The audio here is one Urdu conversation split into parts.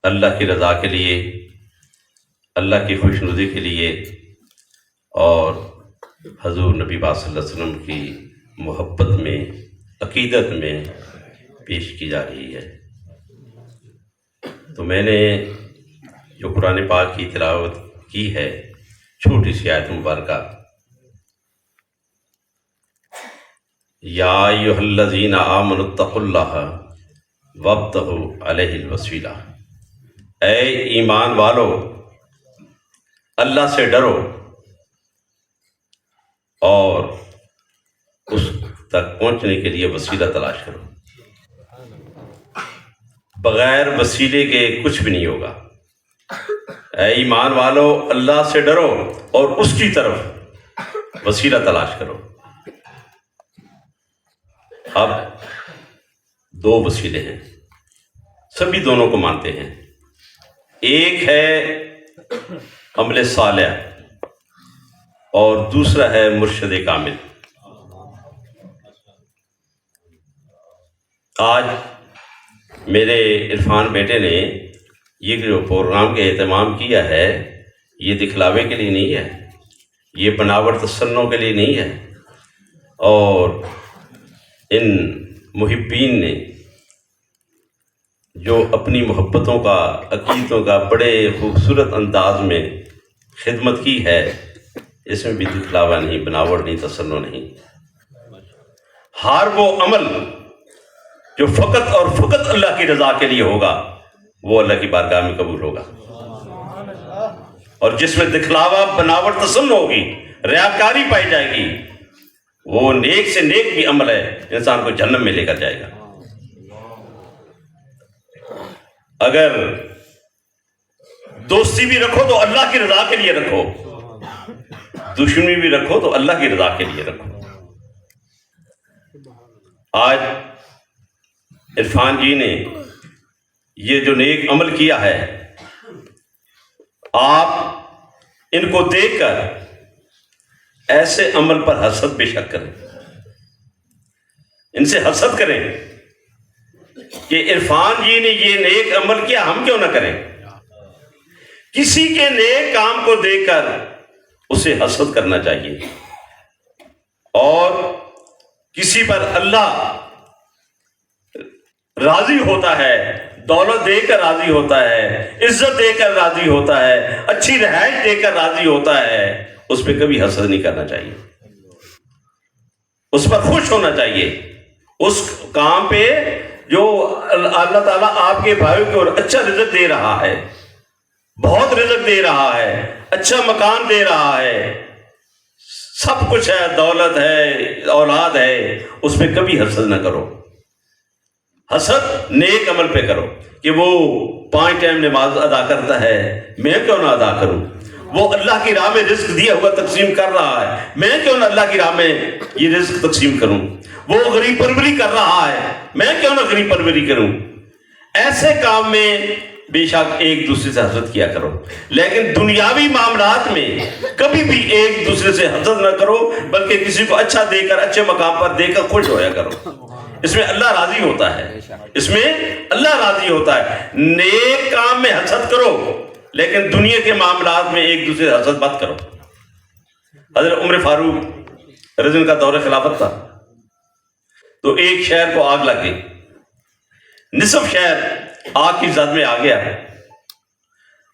اللہ کی رضا کے لیے، اللہ کی خوشنودی کے لیے اور حضور نبی پاک صلی اللہ علیہ وسلم کی محبت میں، عقیدت میں پیش کی جا رہی ہے۔ تو میں نے جو قرآن پاک کی تلاوت کی ہے، چھوٹی سی آیت مبارکہ، یا ایھا الذین آمنوا اتقوا اللہ وابتغوا الیہ الوسیلہ، اے ایمان والو اللہ سے ڈرو اور اس تک پہنچنے کے لیے وسیلہ تلاش کرو۔ بغیر وسیلے کے کچھ بھی نہیں ہوگا۔ اے ایمان والو اللہ سے ڈرو اور اس کی طرف وسیلہ تلاش کرو۔ اب دو وسیلے ہیں، سبھی دونوں کو مانتے ہیں۔ ایک ہے عمل صالح اور دوسرا ہے مرشد کامل۔ آج میرے عرفان بیٹے نے یہ جو پروگرام کے اہتمام کیا ہے، یہ دکھلاوے کے لیے نہیں ہے، یہ بناوٹ تصنع کے لیے نہیں ہے، اور ان محبین نے جو اپنی محبتوں کا، عقیدتوں کا بڑے خوبصورت انداز میں خدمت کی ہے، اس میں بھی دکھلاوا نہیں، بناوٹ نہیں، تصنع نہیں۔ ہر وہ عمل جو فقط اور فقط اللہ کی رضا کے لیے ہوگا، وہ اللہ کی بارگاہ میں قبول ہوگا، اور جس میں دکھلاوا، بناوٹ، تصنع ہوگی، ریاکاری پائی جائے گی، وہ نیک سے نیک بھی عمل ہے، انسان کو جہنم میں لے کر جائے گا۔ اگر دوستی بھی رکھو تو اللہ کی رضا کے لیے رکھو، دشمنی بھی رکھو تو اللہ کی رضا کے لیے رکھو۔ آج عرفان جی نے یہ جو نیک عمل کیا ہے، آپ ان کو دیکھ کر ایسے عمل پر حسد بے شک کریں، ان سے حسد کریں کہ عرفان جی نے یہ نیک عمل کیا، ہم کیوں نہ کریں۔ کسی کے نیک کام کو دیکھ کر اسے حسد کرنا چاہیے، اور کسی پر اللہ راضی ہوتا ہے، دولت دے کر راضی ہوتا ہے، عزت دے کر راضی ہوتا ہے، اچھی رہائش دے کر راضی ہوتا ہے، اس پہ کبھی حسد نہیں کرنا چاہیے، اس پر خوش ہونا چاہیے۔ اس کام پہ جو اللہ تعالیٰ آپ کے بھائیوں کو اچھا رزق دے رہا ہے، بہت رزق دے رہا ہے، اچھا مکان دے رہا ہے، سب کچھ ہے، دولت ہے، اولاد ہے، اس پہ کبھی حسد نہ کرو۔ حسد نیک عمل پہ کرو کہ وہ 5 ٹائم نماز ادا کرتا ہے، میں کیوں نہ ادا کروں۔ وہ اللہ کی راہ میں رزق دیا ہوا تقسیم کر رہا ہے، میں کیوں نہ اللہ کی راہ میں یہ رزق تقسیم کروں۔ وہ غریب پروری کر رہا ہے، میں کیوں نہ غریب پروری کروں۔ ایسے کام میں بے شک ایک دوسرے سے حسد کیا کرو، لیکن دنیاوی معاملات میں کبھی بھی ایک دوسرے سے حسد نہ کرو، بلکہ کسی کو اچھا دے کر، اچھے مقام پر دے کر خوش ہویا کرو۔ اس میں اللہ راضی ہوتا ہے، اس میں اللہ راضی ہوتا ہے۔ نیک کام میں حسد کرو، لیکن دنیا کے معاملات میں ایک دوسرے سے حسد مت کرو۔ حضرت عمر فاروق رضی اللہ کا دور خلافت تھا، تو ایک شہر کو آگ لگ گئی، نصف شہر آگ کی زد میں آ گیا۔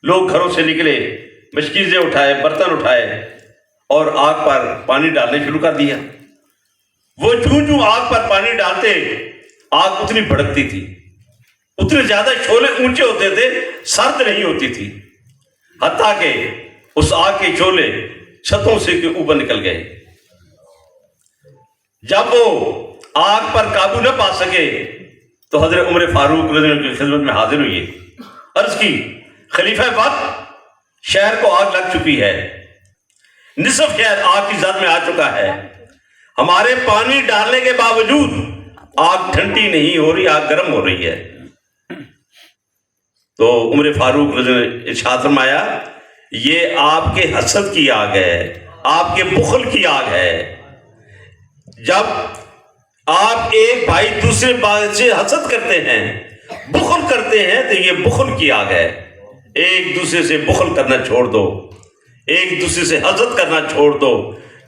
لوگ گھروں سے نکلے، مشکیزیں اٹھائے، برتن اٹھائے، اور آگ پر پانی ڈالنے شروع کر دیا۔ وہ جو آگ پر پانی ڈالتے، آگ اتنی بھڑکتی تھی، اتنے زیادہ شعلے اونچے ہوتے تھے، سرد نہیں ہوتی تھی، حتیٰ کہ اس آگ کے شعلے چھتوں سے کے اوپر نکل گئے۔ جب وہ آگ پر قابو نہ پا سکے تو حضرت عمر فاروق رضی اللہ عنہ کی خدمت میں حاضر ہوئے، عرض کی، خلیفہ وقت شہر کو آگ لگ چکی ہے، نصف شہر آگ کی زد میں آ چکا ہے، ہمارے پانی ڈالنے کے باوجود آگ ٹھنڈی نہیں ہو رہی، آگ گرم ہو رہی ہے۔ تو عمر فاروق رضی اللہ عنہ ارشاد فرمایا، یہ آپ کے حسد کی آگ ہے، آپ کے بخل کی آگ ہے۔ جب آپ ایک بھائی دوسرے بھائی سے حسد کرتے ہیں بخل کرتے ہیں تو یہ بخل کی آگ ہے. ایک دوسرے سے بخل کرنا چھوڑ دو, ایک دوسرے سے حسد کرنا چھوڑ دو.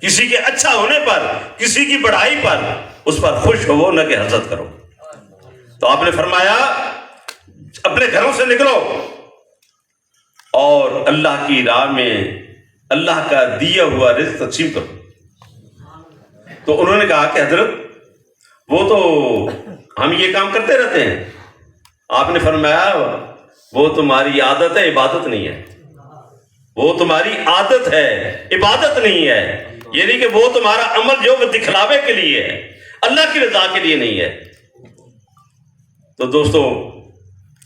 کسی کے اچھا ہونے پر, کسی کی بڑائی پر اس پر خوش ہو, نہ کہ حسد کرو. تو آپ نے فرمایا اپنے گھروں سے نکلو اور اللہ کی راہ میں اللہ کا دیا ہوا رزق تقسیم کرو. تو انہوں نے کہا کہ حضرت وہ تو ہم یہ کام کرتے رہتے ہیں. آپ نے فرمایا وہ تمہاری عادت ہے, عبادت نہیں ہے. وہ تمہاری عادت ہے, عبادت نہیں ہے. یعنی کہ وہ تمہارا عمل جو وہ دکھلاوے کے لیے ہے, اللہ کی رضا کے لیے نہیں ہے. تو دوستو,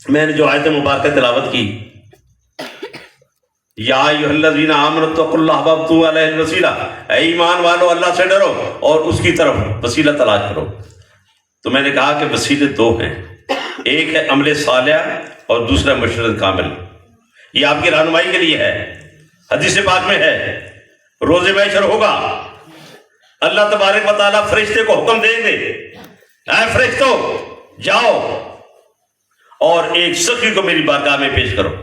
میں نے جو آیت مبارکہ تلاوت کی, یا ایھا الذین آمنوا اتقوا اللہ وابتغوا الیہ الوسیلہ, اے ایمان والو اللہ سے ڈرو اور اس کی طرف وسیلہ تلاش کرو. تو میں نے کہا کہ وسیلے دو ہیں, ایک ہے عمل صالح اور دوسرا مشرد کامل. یہ آپ کی رہنمائی کے لیے ہے. حدیث پاک میں ہے روز محشر ہوگا, اللہ تبارک و تعالیٰ فرشتے کو حکم دیں گے, اے فرشتو جاؤ اور ایک سخی کو میری بارگاہ میں پیش کرو.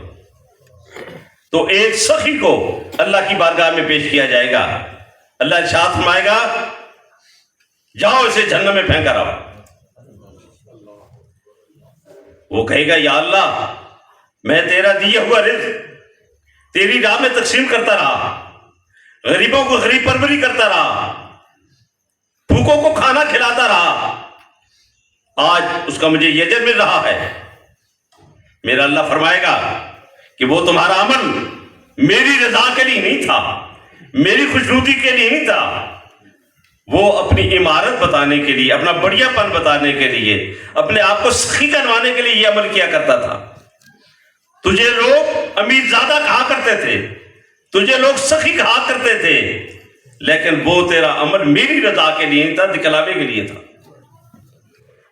تو ایک سخی کو اللہ کی بارگاہ میں پیش کیا جائے گا. اللہ ارشاد فرمائے گا جاؤ اسے جہنم میں پھینکا رہو. وہ کہے گا یا اللہ میں تیرا دیا ہوا رزق تیری راہ میں تقسیم کرتا رہا, غریبوں کو غریب پروری کرتا رہا, بھوکوں کو کھانا کھلاتا رہا, آج اس کا مجھے یہ اجر مل رہا ہے. میرا اللہ فرمائے گا کہ وہ تمہارا عمل میری رضا کے لیے نہیں تھا, میری خوشنودی کے لیے نہیں تھا, وہ اپنی عمارت بتانے کے لیے, اپنا بڑھیا پن بتانے کے لیے, اپنے آپ کو سخی کروانے کے لیے یہ عمل کیا کرتا تھا. تجھے لوگ امیر زادہ کہا کرتے تھے, تجھے لوگ سخی کہا کرتے تھے, لیکن وہ تیرا عمل میری رضا کے لیے نہیں تھا, دکھلاوے کے لیے تھا.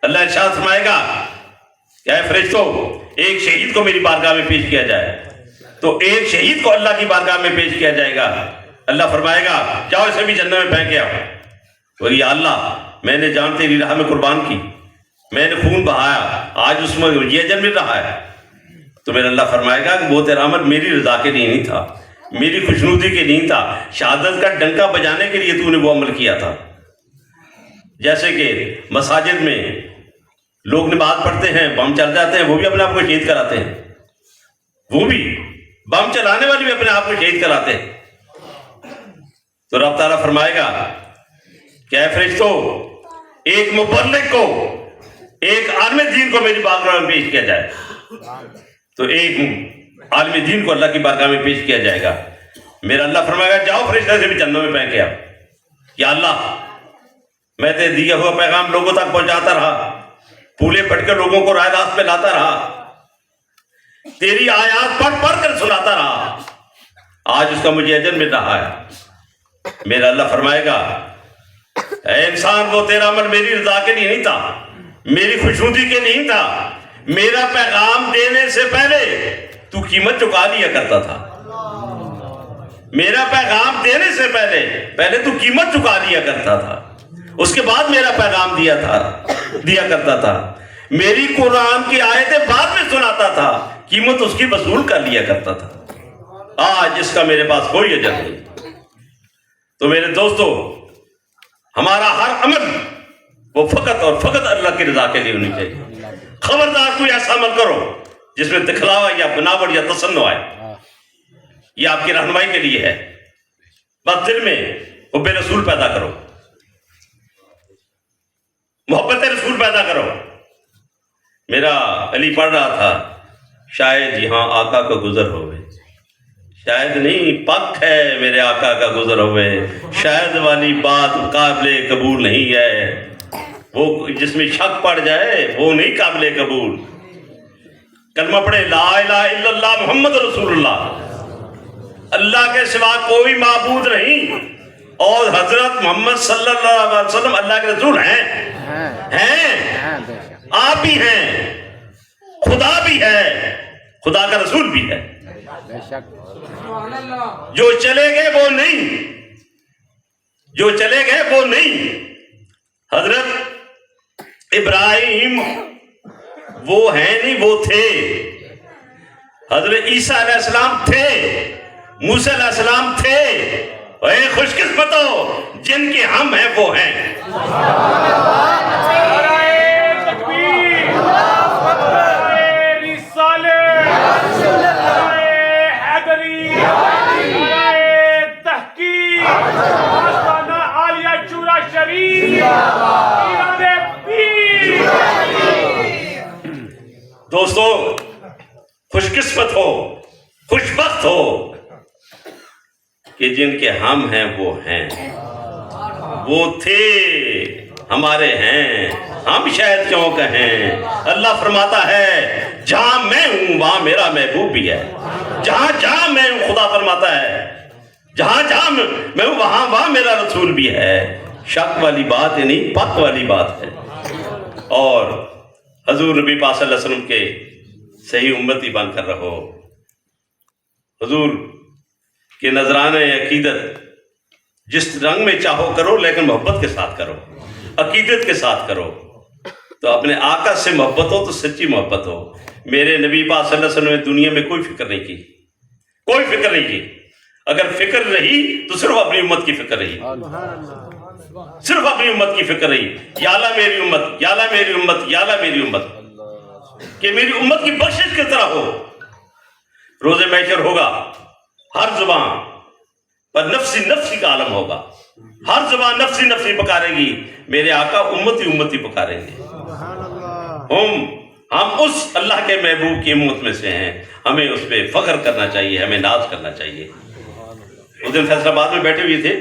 اللہ ارشاد فرمائے گا کہ اے فرشتو ایک شہید کو میری بارگاہ میں پیش کیا جائے. تو ایک شہید کو اللہ کی بارگاہ میں پیش کیا جائے گا. اللہ فرمائے گا جاؤ اسے بھی جنت میں پھینک آؤ. اور یا اللہ میں نے جان تیری راہ میں قربان کی, میں نے خون بہایا, آج اس میں یہ اجر مل رہا ہے. تو میرا اللہ فرمائے گا کہ وہ تیرا عمل میری رضا کے لیے نہیں تھا, میری خوشنودی کے لیے نہیں تھا, شہادت کا ڈنکا بجانے کے لیے تو نے وہ عمل کیا تھا. جیسے کہ مساجد میں لوگ نماز پڑھتے ہیں, بم چل جاتے ہیں, وہ بھی اپنے آپ کو شہید کراتے ہیں. وہ بھی بم چلانے والے بھی اپنے آپ کو شہید کراتے ہیں. تو رب تعالیٰ فرمائے گا کہ اے فرشتو ایک مبلغ کو, ایک عالم دین کو میری بارگاہ میں پیش کیا جائے. تو ایک عالم دین کو اللہ کی بارگاہ میں پیش کیا جائے گا. میرا اللہ فرمائے گا جاؤ فرشتہ سے بھی جنت میں پھینک آؤ. یا اللہ میں تے دیا ہوا پیغام لوگوں تک پہنچاتا رہا, پھولے پڑھ کے لوگوں کو راہ راست پہ لاتا رہا, تیری آیات پڑھ پڑھ کر سناتا رہا, آج اس کا مجھے اجر مل رہا ہے. میرا اللہ فرمائے گا اے انسان وہ تیرا عمل میری رضا کے لیے نہیں تھا, میری خوشنودی کے لیے نہیں تھا, میرا پیغام دینے سے پہلے تو قیمت چکا لیا کرتا تھا. میرا پیغام دینے سے پہلے تو قیمت چکا لیا کرتا تھا, اس کے بعد میرا پیغام دیا کرتا تھا. میری قرآن کی آیتیں بعد میں سناتا تھا, قیمت اس کی وصول کر لیا کرتا تھا. آج اس کا میرے پاس کوئی اجر نہیں. تو میرے دوستو ہمارا ہر عمل وہ فقط اور فقط اللہ کی رضا کے لیے ہونی چاہیے. خبردار کوئی ایسا عمل کرو جس میں دکھلاوا یا بناوٹ یا تصنع آئے, یہ آپ کی رہنمائی کے لیے ہے. بس دل میں حب رسول پیدا کرو, محبت رسول پیدا کرو. میرا علی پڑھ رہا تھا شاید یہاں آقا کا گزر ہوئے, شاید نہیں پک ہے میرے آقا کا گزر ہوئے, شاید والی بات قابل قبول نہیں ہے, وہ جس میں شک پڑ جائے وہ نہیں قابل قبول. کلمہ پڑھے لا الہ الا اللہ محمد رسول اللہ, اللہ کے سوا کوئی معبود نہیں, اور حضرت محمد صلی اللہ علیہ وسلم اللہ کے رسول ہیں, آپ بھی ہیں, خدا بھی ہے, خدا کا رسول بھی ہے. جو چلے گئے وہ نہیں, جو چلے گئے وہ نہیں. حضرت ابراہیم وہ ہیں نہیں، وہ تھے. حضرت عیسیٰ علیہ السلام تھے، موسیٰ علیہ السلام تھے. اے خوش قسمتوں، جن کے ہم ہیں وہ ہیں. دوستو، خوش قسمت ہو، خوش بخت ہو کہ جن کے ہم ہیں وہ ہیں. وہ تھے، ہمارے ہیں، ہم شاید کیوں کہیں. اللہ فرماتا ہے جہاں میں ہوں وہاں میرا محبوب بھی ہے. جہاں جہاں میں ہوں، خدا فرماتا ہے جہاں جہاں میں ہوں وہاں میرا رسول بھی ہے. شک والی بات ہے نہیں، پک والی بات ہے. اور حضور نبی پاک صلی اللہ علیہ وسلم کے صحیح امتی بن کر رہو. حضور کے نذرانے عقیدت جس رنگ میں چاہو کرو، لیکن محبت کے ساتھ کرو، عقیدت کے ساتھ کرو. تو اپنے آقا سے محبت ہو تو سچی محبت ہو. میرے نبی پاک صلی اللہ علیہ وسلم نے دنیا میں کوئی فکر نہیں کی، کوئی فکر نہیں کی. اگر فکر رہی تو صرف اپنی امت کی فکر رہی، صرف اپنی امت کی فکر رہی. یا اللہ میری امت، یا اللہ میری امت، یا اللہ میری امت، کہ میری امت کی بخشش کس طرح ہو. روز محشر ہوگا، ہر زبان پر نفسی نفسی کا عالم ہوگا. ہر زبان نفسی نفسی پکارے گی. میرے آقا امتی امتی پکاریں گے. ہم اس اللہ کے محبوب کی امت میں سے ہیں. ہمیں اس پہ فخر کرنا چاہیے، ہمیں ناز کرنا چاہیے. اس دن فیصل آباد میں بیٹھے ہوئے تھے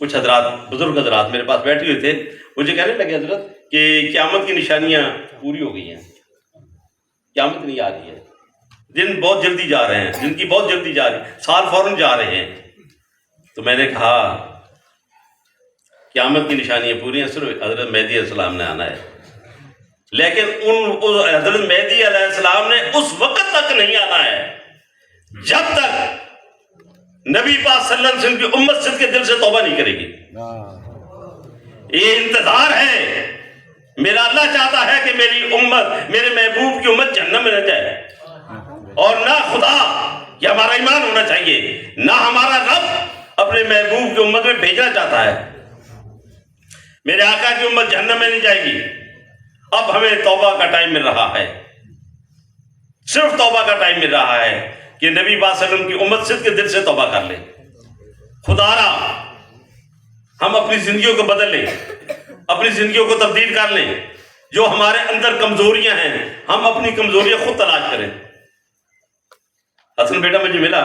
کچھ حضرات، بزرگ حضرات میرے پاس بیٹھے ہوئے تھے. مجھے کہنے لگے حضرت کہ قیامت کی نشانیاں پوری ہو گئی ہیں، قیامت نہیں آ رہی ہے، دن بہت جلدی جا رہے ہیں، دن کی بہت جلدی جا رہی، سال فوراً جا رہے ہیں. تو میں نے کہا قیامت کی نشانیاں پوری ہیں، صرف حضرت مہدی علیہ السلام نے آنا ہے. لیکن حضرت مہدی علیہ السلام نے اس وقت تک نہیں آنا ہے جب تک نبی پاک صلی اللہ علیہ وسلم کی امت صدق کے دل سے توبہ نہیں کرے گی. یہ انتظار ہے. میرا اللہ چاہتا ہے کہ میری امت، میرے محبوب کی امت جہنم میں نہ جائے. اور نہ خدا، یہ ہمارا ایمان ہونا چاہیے، نہ ہمارا رب اپنے محبوب کی امت میں بھیجنا چاہتا ہے. میرے آقا کی امت جہنم میں نہیں جائے گی. اب ہمیں توبہ کا ٹائم مل رہا ہے، صرف توبہ کا ٹائم مل رہا ہے کہ نبی پاک صلی اللہ علیہ وسلم کی امت صدق کے دل سے توبہ کر لے. خدا را ہم اپنی زندگیوں کو بدل لیں، اپنی زندگیوں کو تبدیل کر لیں. جو ہمارے اندر کمزوریاں ہیں ہم اپنی کمزوریاں خود تلاش کریں. حسن بیٹا مجھے ملا،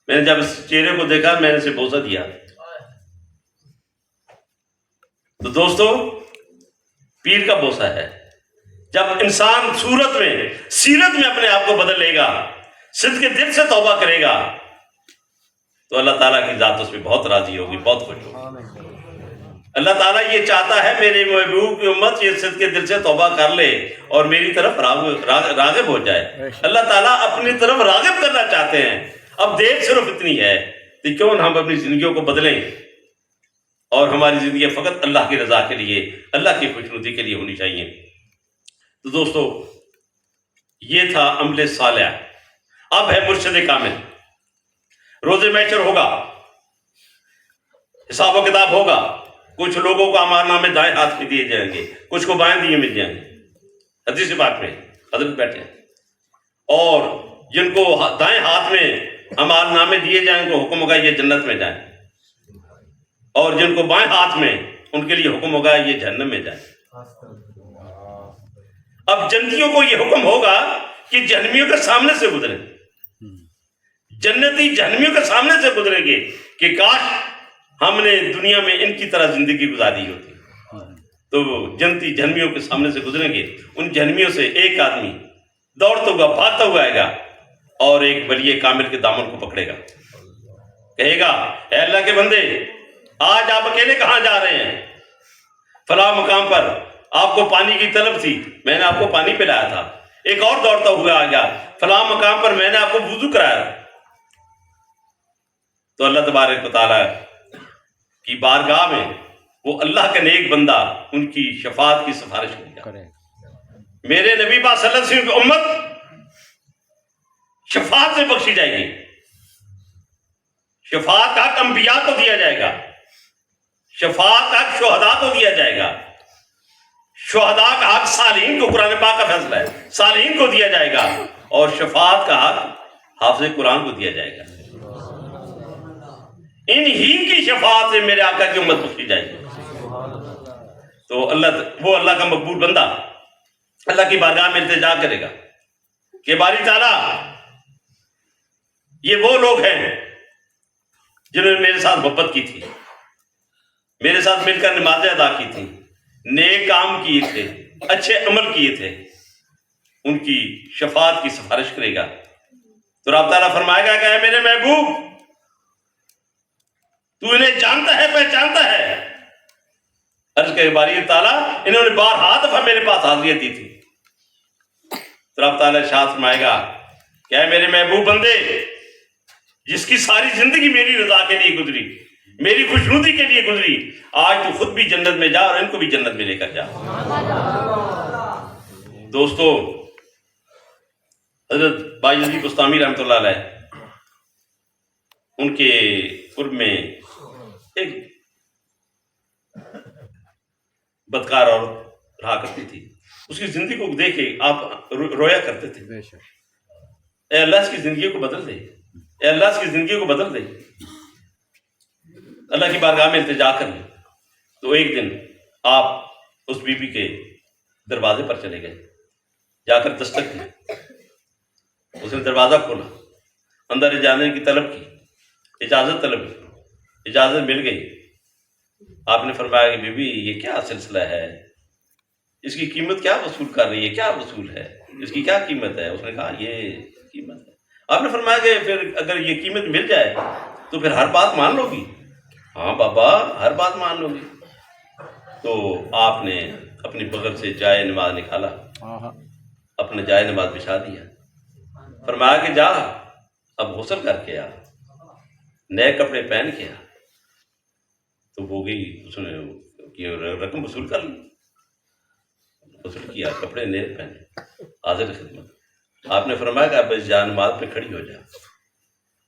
میں نے جب اس چہرے کو دیکھا میں نے اسے بوسہ دیا. تو دوستو پیر کا بوسہ ہے. جب انسان صورت میں، سیرت میں اپنے آپ کو بدل لے گا، صدق کے دل سے توبہ کرے گا، تو اللہ تعالیٰ کی ذات اس پہ بہت راضی ہوگی، بہت خوش ہوگی. اللہ تعالیٰ یہ چاہتا ہے میرے محبوب کی امت یہ صدق کے دل سے توبہ کر لے اور میری طرف راغب ہو جائے. اللہ تعالیٰ اپنی طرف راغب کرنا چاہتے ہیں. اب دیر صرف اتنی ہے کہ کیوں ہم اپنی زندگیوں کو بدلیں اور ہماری زندگی فقط اللہ کی رضا کے لیے، اللہ کی خوشنودی کے لیے ہونی چاہیے. تو دوستو یہ تھا عمل صالح. اب ہے مرشد کامل. روز محشر ہوگا، حساب و کتاب ہوگا. کچھ لوگوں کو اعمال نامے دائیں ہاتھ میں دیے جائیں گے، کچھ کو بائیں دیے مل جائیں گے. حدیث پاک میں حضرت بیٹھے ہیں، اور جن کو دائیں ہاتھ میں اعمال نامے دیے جائیں گے حکم ہوگا یہ جنت میں جائیں، اور جن کو بائیں ہاتھ میں ان کے لیے حکم ہوگا یہ جہنم میں جائیں. اب جنتیوں کو یہ حکم ہوگا کہ جہنمیوں کے سامنے سے گزریں. جنتی جہنمیوں کے سامنے سے گزریں گے کہ کاش ہم نے دنیا میں ان کی طرح زندگی گزاری ہوتی. تو جنتی جہنمیوں کے سامنے سے گزریں گے. ان جہنمیوں سے ایک آدمی دوڑتا ہوا بھاگتا ہوا آئے گا اور ایک ولی کامل کے دامن کو پکڑے گا، کہے گا اے اللہ کے بندے، آج آپ اکیلے کہاں جا رہے ہیں؟ فلاں مقام پر آپ کو پانی کی طلب تھی، میں نے آپ کو پانی پلایا تھا. ایک اور دوڑتا ہوا آ گیا، فلاں مقام پر میں نے آپ کو وضو کرایا. تو اللہ تبارک و تعالیٰ کی بارگاہ میں وہ اللہ کا نیک بندہ ان کی شفاعت کی سفارش کرے گا. میرے نبی پاک صلی اللہ علیہ وسلم کی امت شفاعت سے بخشی جائے گی. شفاعت کا حق انبیاء کو دیا جائے گا, شفاعت کا حق شہداء کو دیا جائے گا, شہداء کا حق صالحین کو, قرآن پاک کا فیصلہ ہے, صالحین کو دیا جائے گا, اور شفاعت کا حق حافظ قرآن کو دیا جائے گا. انہی کی شفاعت سے میرے آقا کی امت بخشی جائے گی. تو اللہ کا مقبول بندہ اللہ کی بارگاہ میں التجا کرے گا کہ باری تعالیٰ یہ وہ لوگ ہیں جنہوں نے میرے ساتھ محبت کی تھی, میرے ساتھ مل کر نمازیں ادا کی تھی, نیک کام کیے تھے, اچھے عمل کیے تھے, ان کی شفاعت کی سفارش کرے گا. تو رب تعالیٰ فرمائے گا کہ اے میرے محبوب, تو انہیں جانتا ہے, پہچانتا ہے. عرض کہ باری تعالیٰ انہوں نے بارہا دفعہ میرے پاس حاضریت دی تھی. تو رب تعالیٰ ارشاد فرمائے گا کہ اے میرے محبوب بندے, جس کی ساری زندگی میری رضا کے لیے گزری, میری خوشنودی کے لیے گزری, آج تو خود بھی جنت میں جا اور ان کو بھی جنت میں لے کر جا. دوستو, حضرت بایزید بسطامی رحمۃ اللہ علیہ, ان کے قرب میں ایک بدکار عورت رہا کرتی تھی. اس کی زندگی کو دیکھ کے آپ رویا کرتے تھے, اے اللہ اس کی زندگی کو بدل دے, اے اللہ اس کی زندگی کو بدل دے. اللہ کی بارگاہ میں التجا کر لی. تو ایک دن آپ اس بی بی کے دروازے پر چلے گئے, جا کر دستک دی. اس نے دروازہ کھولا, اندر جانے کی طلب کی, اجازت طلب کی, اجازت مل گئی. آپ نے فرمایا کہ بی بی یہ کیا سلسلہ ہے, اس کی قیمت کیا وصول کر رہی ہے, کیا وصول ہے, اس کی کیا قیمت ہے؟ اس نے کہا یہ قیمت ہے. آپ نے فرمایا کہ پھر اگر یہ قیمت مل جائے تو پھر ہر بات مان لو گی؟ ہاں بابا, ہر بات مان لو گی. تو آپ نے اپنی بغل سے جائے نماز نکالا, اپنا جائے نماز بچھا دیا. فرمایا کہ جا اب غسل کر کے آ, نئے کپڑے پہن کے آ. تو وہ گئی, اس نے رقم وصول کر لی, وصول کیا, کپڑے نئے پہنے, حاضر خدمت. آپ نے فرمایا کہ اب اس جا نماز پہ کھڑی ہو جا,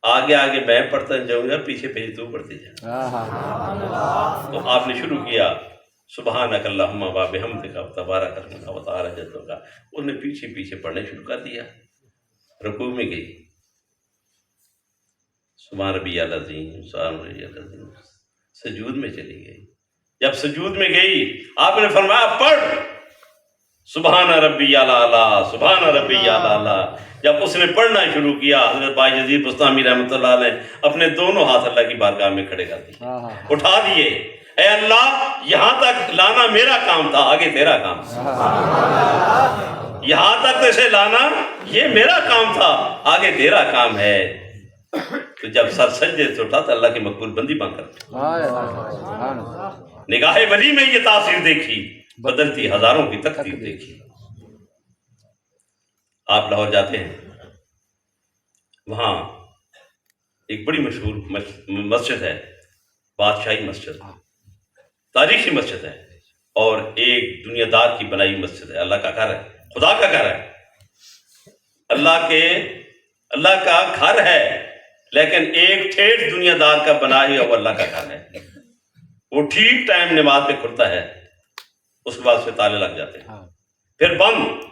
آگے آگے میں پڑھتا جاؤں گا, پیچھے پیچھے تو پڑھتے جا. تو آپ نے شروع کیا سبحانک اللہم و بحمدک و تبارک اسمک و تعالی جدک. اس نے پیچھے پیچھے پڑھنے شروع کر دیا. رکوع میں گئی, سبحان ربی العظیم, سبحان ربی العظیم. سجود میں چلی گئی. جب سجود میں گئی آپ نے فرمایا پڑھ سبحان ربی الاعلیٰ, سبحان ربی الاعلیٰ. جب اس نے پڑھنا شروع کیا, حضرت بایزید بسطامی رحمۃ اللہ علیہ اپنے دونوں ہاتھ اللہ کی بارگاہ میں کھڑے کر دیے, اٹھا دیے. اے اللہ, یہاں تک لانا میرا کام تھا, آگے تیرا کام. یہاں تک اسے لانا یہ میرا کام تھا, آگے تیرا کام ہے. تو جب سر سجدے سے اٹھا تو اللہ کی مقبول بندی بن کر نگاہ ولی میں یہ تاثیر دیکھی, بدلتی ہزاروں کی تقدیر دیکھی. آپ لاہور جاتے ہیں, وہاں ایک بڑی مشہور مسجد ہے, بادشاہی مسجد, تاریخی مسجد ہے, اور ایک دنیا دار کی بنائی مسجد ہے. اللہ کا گھر ہے, خدا کا گھر ہے, اللہ کا گھر ہے, لیکن ایک ٹھیٹ دنیا دار کا بنایا ہوا اللہ کا گھر ہے. وہ ٹھیک ٹائم نماز پہ کھلتا ہے, اس کے بعد سے تالے لگ جاتے ہیں, پھر بند.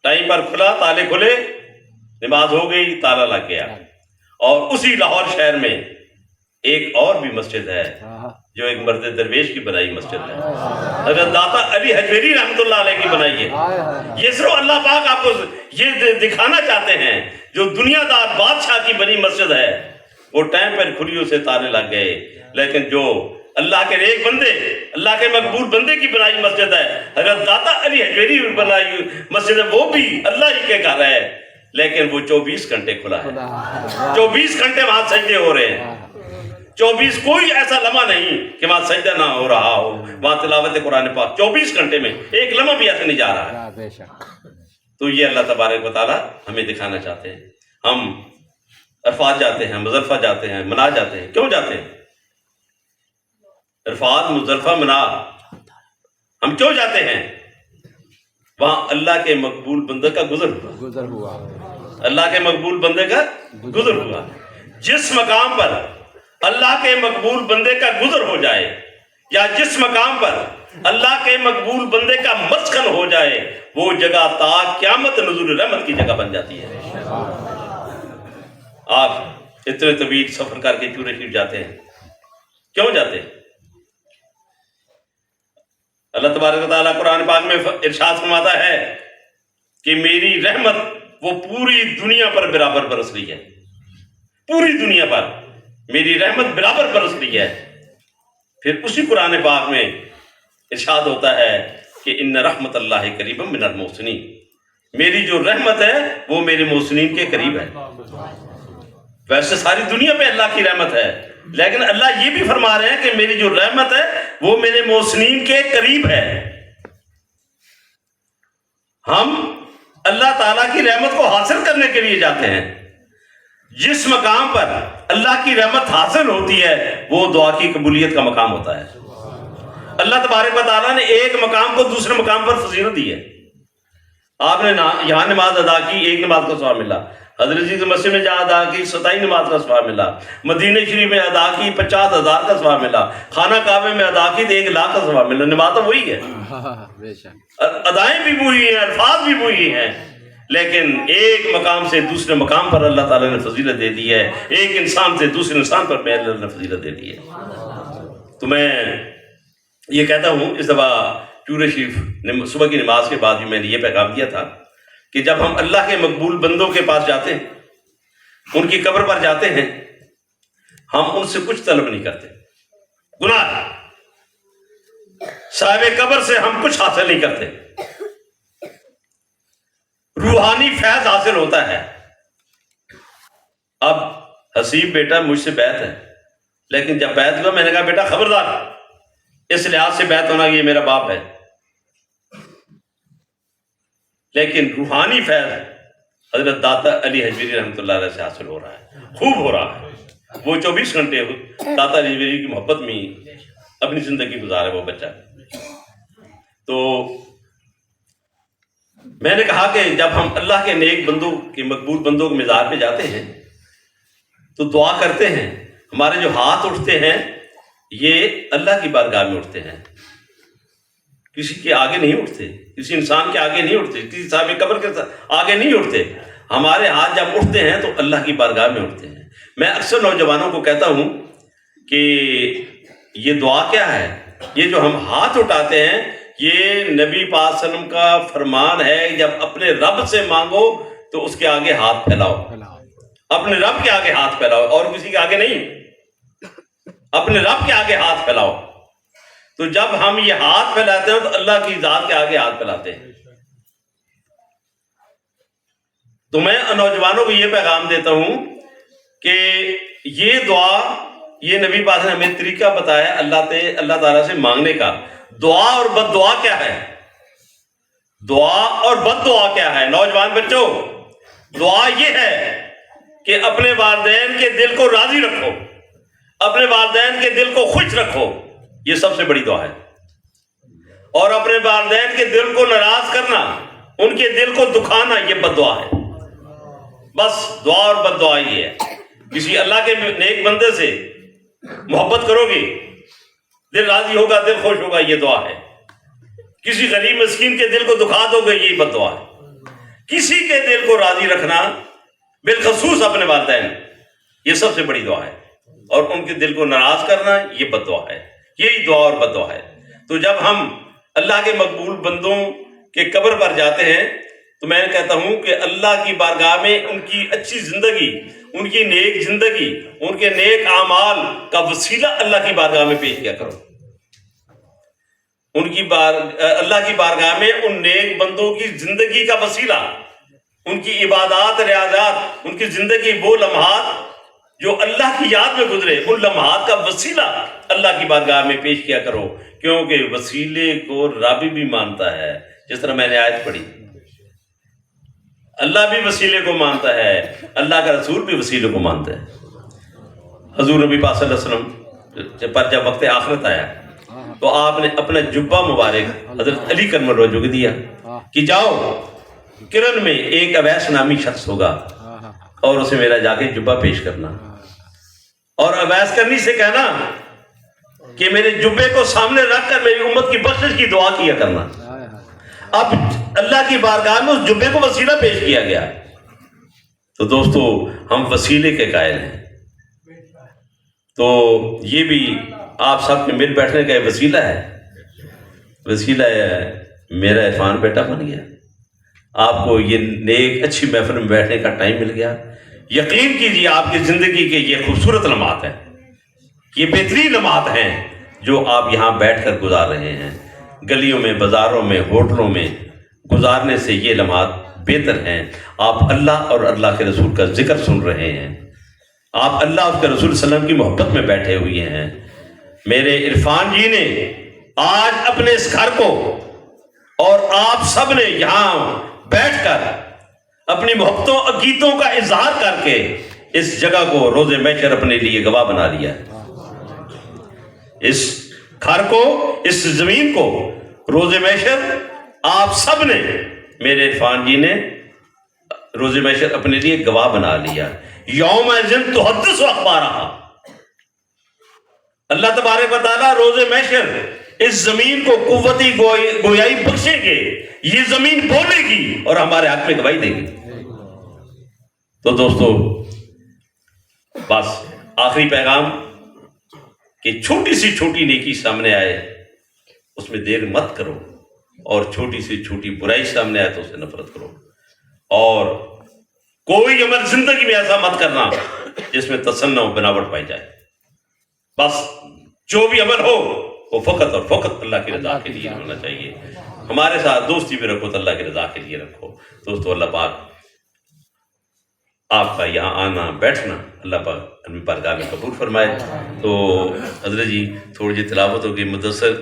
ٹائم پر کھلا, تالے کھلے, نماز ہو گئی, تالا لگ گیا. اور اسی لاہور شہر میں ایک اور بھی مسجد ہے جو ایک مرد درویش کی بنائی مسجد ہے, حضرت داتا علی حجویری رحمۃ اللہ علیہ کی بنائی ہے. یہ صرف اللہ پاک آپ کو یہ دکھانا چاہتے ہیں, جو دنیا دار بادشاہ کی بنی مسجد ہے وہ ٹائم پر کھلی, اسے تالے لگ گئے. لیکن جو اللہ کے نیک بندے, اللہ کے مقبول بندے کی بنائی مسجد ہے, حضرت داتا علی حجویری بنائی مسجد ہے, وہ بھی اللہ ہی کے گھر ہے, لیکن وہ 24 گھنٹے کھلا ہے. 24 گھنٹے وہاں سجدے ہو رہے ہیں. 24, کوئی ایسا لمحہ نہیں کہ وہاں سجدہ نہ ہو رہا ہو, وہاں تلاوت قرآن پاک 24 گھنٹے میں ایک لمحہ بھی ایسا نہیں جا رہا ہے. تو یہ اللہ تبارک و تعالیٰ ہمیں دکھانا چاہتے ہیں. ہم عرفات جاتے ہیں, مزدلفہ جاتے ہیں, منا جاتے ہیں. کیوں جاتے ہیں؟ عرفات, مزدلفہ, منا ہم کیوں جاتے ہیں؟ وہاں اللہ کے مقبول بندے کا گزر ہوا، اللہ کے مقبول بندے کا گزر ہوا۔ جس مقام پر اللہ کے مقبول بندے کا گزر ہو جائے، یا جس مقام پر اللہ کے مقبول بندے کا مسکن ہو جائے، وہ جگہ تا قیامت نزول رحمت کی جگہ بن جاتی ہے۔ آپ اتنے طویل سفر کر کے چورے شریف جاتے ہیں، کیوں جاتے ہیں؟ اللہ تبارک و تعالیٰ قرآن پاک میں ارشاد فرماتا ہے کہ میری رحمت وہ پوری دنیا پر برابر برس رہی ہے، پوری دنیا پر میری رحمت برابر برس رہی ہے۔ پھر اسی قرآن پاک میں ارشاد ہوتا ہے کہ ان رحمت اللہ قریب من المحسنین، میری جو رحمت ہے وہ میرے محسنین کے قریب ہے۔ ویسے ساری دنیا پہ اللہ کی رحمت ہے، لیکن اللہ یہ بھی فرما رہے ہیں کہ میری جو رحمت ہے وہ میرے محسنین کے قریب ہے۔ ہم اللہ تعالیٰ کی رحمت کو حاصل کرنے کے لیے جاتے ہیں۔ جس مقام پر اللہ کی رحمت حاصل ہوتی ہے وہ دعا کی قبولیت کا مقام ہوتا ہے۔ اللہ تبارک و تعالیٰ نے ایک مقام کو دوسرے مقام پر فضیلت دی ہے۔ آپ نے یہاں نماز ادا کی، ایک نماز کا ثواب ملا۔ حضرت جی کی مسجد میں جہاں ادا کی 27 نماز کا ثواب ملا۔ مدینہ شریف میں ادا کی 50,000 کا ثواب ملا۔ خانہ کعبے میں ادا کی 1,00,000 کا ثواب ملا۔ نماز تو وہی ہے، ادائیں بھی وہی ہیں، الفاظ بھی وہی ہیں، لیکن ایک مقام سے دوسرے مقام پر اللہ تعالیٰ نے فضیلت دے دی ہے، ایک انسان سے دوسرے انسان پر اللہ نے فضیلت دے دی ہے۔ تو میں یہ کہتا ہوں، اس دفعہ چورے شریف صبح کی نماز کے بعد بھی میں نے یہ پیغام دیا تھا کہ جب ہم اللہ کے مقبول بندوں کے پاس جاتے ہیں، ان کی قبر پر جاتے ہیں، ہم ان سے کچھ طلب نہیں کرتے، گناہ صاحب قبر سے ہم کچھ حاصل نہیں کرتے، روحانی فیض حاصل ہوتا ہے۔ اب حسیب بیٹا مجھ سے بیعت ہے، لیکن جب بیعت ہوا میں نے کہا بیٹا خبردار، اس لحاظ سے بیعت ہونا یہ میرا باپ ہے، لیکن روحانی فیض حضرت داتا علی حجویری رحمۃ اللہ علیہ سے حاصل ہو رہا ہے، خوب ہو رہا ہے۔ وہ 24 گھنٹے داتا علی حجویری کی محبت میں اپنی زندگی گزارے وہ بچہ۔ تو میں نے کہا کہ جب ہم اللہ کے نیک بندوں کے مقبول بندوں کے مزار پہ جاتے ہیں تو دعا کرتے ہیں، ہمارے جو ہاتھ اٹھتے ہیں یہ اللہ کی بارگاہ میں اٹھتے ہیں، کسی کے آگے نہیں اٹھتے، کسی انسان کے آگے نہیں اٹھتے، کسی صاحب قبر کے آگے نہیں اٹھتے۔ ہمارے ہاتھ جب اٹھتے ہیں تو اللہ کی بارگاہ میں اٹھتے ہیں۔ میں اکثر نوجوانوں کو کہتا ہوں کہ یہ دعا کیا ہے، یہ جو ہم ہاتھ اٹھاتے ہیں یہ نبی پاک صلی اللہ علیہ وسلم کا فرمان ہے، جب اپنے رب سے مانگو تو اس کے آگے ہاتھ پھیلاؤ، اپنے رب کے آگے ہاتھ پھیلاؤ، اور کسی کے آگے نہیں، اپنے رب کے آگے ہاتھ پھیلاؤ۔ تو جب ہم یہ ہاتھ پھیلاتے ہیں تو اللہ کی ذات کے آگے ہاتھ پھیلاتے ہیں۔ تو میں نوجوانوں کو یہ پیغام دیتا ہوں کہ یہ دعا، یہ نبی پاک نے ہمیں طریقہ بتایا اللہ تعالیٰ سے مانگنے کا۔ دعا اور بد دعا کیا ہے؟ دعا اور بد دعا کیا ہے؟ نوجوان بچوں، دعا یہ ہے کہ اپنے والدین کے دل کو راضی رکھو، اپنے والدین کے دل کو خوش رکھو، یہ سب سے بڑی دعا ہے۔ اور اپنے والدین کے دل کو ناراض کرنا، ان کے دل کو دکھانا، یہ بد دعا ہے۔ بس دعا اور بد دعا یہ ہے۔ کسی اللہ کے نیک بندے سے محبت کرو گے، دل راضی ہوگا، دل خوش ہوگا، یہ دعا ہے۔ کسی غریب مسکین کے دل کو دکھا دو گے، یہ بد دعا ہے۔ کسی کے دل کو راضی رکھنا، بالخصوص اپنے والدین، یہ سب سے بڑی دعا ہے، اور ان کے دل کو ناراض کرنا یہ بد دعا ہے۔ یہی دعا اور بد دعا ہے۔ تو جب ہم اللہ کے مقبول بندوں کے قبر پر جاتے ہیں تو میں کہتا ہوں کہ اللہ کی بارگاہ میں ان کی اچھی زندگی، ان کی نیک زندگی، ان کے نیک اعمال کا وسیلہ اللہ کی بارگاہ میں پیش کیا کرو۔ اللہ کی بارگاہ میں ان نیک بندوں کی زندگی کا وسیلہ، ان کی عبادات، ریاضات، ان کی زندگی، وہ لمحات جو اللہ کی یاد میں گزرے، ان لمحات کا وسیلہ اللہ کی بارگاہ میں پیش کیا کرو، کیونکہ وسیلے کو رب بھی مانتا ہے۔ جس طرح میں نے آیت پڑھی، اللہ بھی وسیلے کو مانتا ہے، اللہ کا رسول بھی وسیلے کو مانتا ہے۔ حضور نبی پاک صلی اللہ علیہ وسلم پر جب وقت آخرت آیا تو آپ نے اپنا جبہ مبارک حضرت علی کرم الوجہ کو دیا، کہ جاؤ کرن میں ایک اویس نامی شخص ہوگا اور اسے میرا جا کے جبہ پیش کرنا، اور اویس کرنی سے کہنا کہ میرے جبے کو سامنے رکھ کر میری امت کی بخشش کی دعا کیا کرنا۔ اب اللہ کی بارگاہ میں اس جبے کو وسیلہ پیش کیا گیا۔ تو دوستو ہم وسیلے کے قائل ہیں، تو یہ بھی آپ سب کے مل بیٹھنے کا ایک وسیلہ ہے۔ وسیلہ ہے میرا عرفان بیٹا بن گیا، آپ کو یہ نیک اچھی محفل میں بیٹھنے کا ٹائم مل گیا۔ یقین کیجیے آپ کی زندگی کے یہ خوبصورت لمحات ہیں، یہ بہترین لمحات ہیں جو آپ یہاں بیٹھ کر گزار رہے ہیں۔ گلیوں میں، بازاروں میں، ہوٹلوں میں گزارنے سے یہ لمحات بہتر ہیں۔ آپ اللہ اور اللہ کے رسول کا ذکر سن رہے ہیں، آپ اللہ اور اس کے رسول صلی اللہ علیہ وسلم کی محبت میں بیٹھے ہوئے ہیں۔ میرے عرفان جی نے آج اپنے اس گھر کو اور آپ سب نے یہاں بیٹھ کر اپنی محبتوں عقیدتوں کا اظہار کر کے اس جگہ کو روز محشر اپنے لیے گواہ بنا لیا ہے۔ اس گھر کو، اس زمین کو روز محشر آپ سب نے، میرے عرفان جی نے روز محشر اپنے لیے گواہ بنا لیا۔ یوم اذن تحدث اخبارہا، اللہ تبارک و تعالیٰ روز محشر اس زمین کو قوتی گویائی بخشیں گے، یہ زمین بولے گی اور ہمارے حق میں گواہی دے گی۔ تو دوستو بس آخری پیغام کہ چھوٹی سی چھوٹی نیکی سامنے آئے اس میں دیر مت کرو، اور چھوٹی سی چھوٹی برائی سامنے آئے تو اسے نفرت کرو، اور کوئی عمل زندگی میں ایسا مت کرنا جس میں تصنع و بناوٹ پائی جائے۔ بس جو بھی عمل ہو وہ فقط اور فقط اللہ کی رضا کے لیے ہونا چاہیے۔ ہمارے ساتھ دوستی بھی رکھو تو اللہ کی رضا کے لیے رکھو۔ دوستو اللہ پاک آپ کا یہاں آنا بیٹھنا اللہ پاک اپنی بارگاہ میں قبول فرمائے۔ تو حضرت جی تھوڑی جی تلاوت ہوگی، مدثر